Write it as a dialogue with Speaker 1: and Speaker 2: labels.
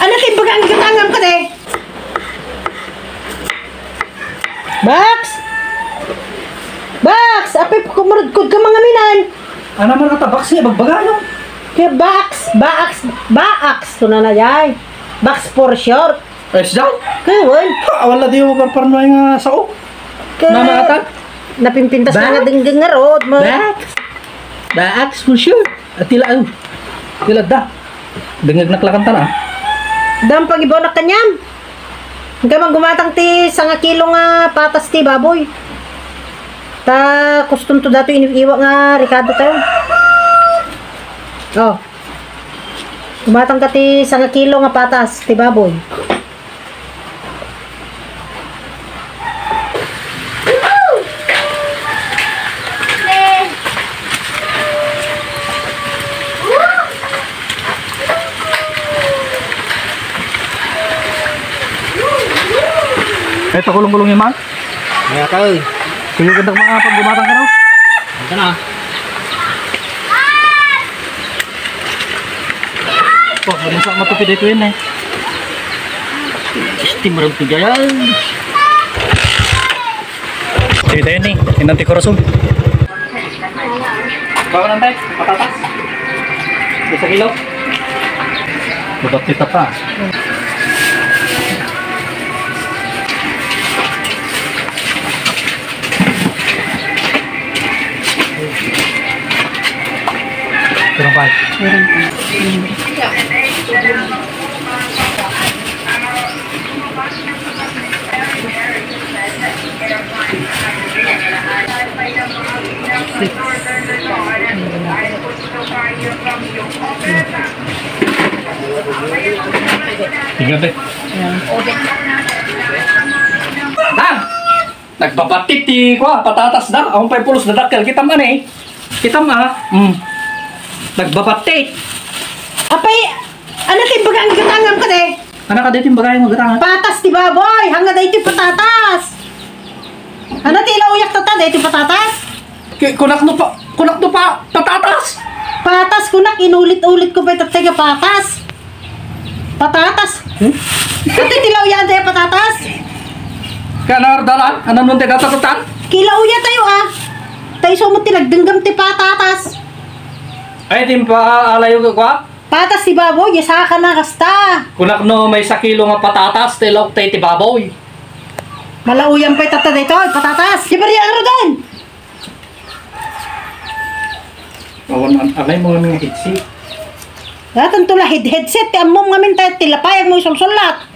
Speaker 1: Ano timbaga ang gatangam ka de? Bax! Bax! Apay kumurudkod ka mga minan.
Speaker 2: Ano man ata box niya bagbagayo.
Speaker 1: Kaya Bax! Ito na yay. Bax for short.
Speaker 2: Yes, daw.
Speaker 1: Kaya wan.
Speaker 2: Wala di mo parparnoy nga sao. Mama ata.
Speaker 1: Napimpintas na nga dinggang nga road.
Speaker 2: Bax for sure. Tila da. Dengag naklakan ta na.
Speaker 1: Dam pag ibaw na kanyam. Hanggang gumatang ti sa nga kilo nga patas ti baboy. Ta kustum to dato iniiwa nga Ricardo tayo. Oh. Gumatang ka ti sa nga kilo nga patas ti baboy.
Speaker 2: Ito kulong-kulong yung man.
Speaker 3: Kaya tayo.
Speaker 2: Sige gandang mga pagbumatang ka daw.
Speaker 3: Ito na.
Speaker 2: Oh, masak matupid ito yun eh.
Speaker 3: Steam rin ito dyan.
Speaker 2: Sige tayo ni. Inanti korosong. Bawa lang tayo. Patatas. Isa kilo. Bubat kita pa. Kurang baik. Tinggal deh. Nagbabatit ti kwa patatas da. Ang pay pulos na dakkel kita man eh. Kita ma. Nagbabatit.
Speaker 1: Apay, ano timbaga ang gatangam ka de?
Speaker 2: Anak ka dito bagay mo gatangan.
Speaker 1: Patas ti baboy, hanga da iti patatas. Ano ti ilauyak tata da iti patatas?
Speaker 2: Kunak no pa patatas.
Speaker 1: Patas kunak inulit-ulit ko pa itatay ka patas. Patatas. Ati tilauyan tayo patatas.
Speaker 2: Kaya nardalan, anan nun tayo tatatan?
Speaker 1: Kilauya tayo ah. Tayo sumot tinagdenggam ti patatas.
Speaker 2: Ay, di pa alayo ka kwa?
Speaker 1: Patas ti baboy, yasa ka na kasta.
Speaker 2: Kunak no may sakilo nga patatas, tilok tayo tibaboy.
Speaker 1: Malauyan pa itata dito, patatas. Di ba riyan aro dan?
Speaker 2: Awan man, alay mo nga hitsi.
Speaker 1: Datan tula headset, ti amom ngamin tayo tilapayag mo isulsulat.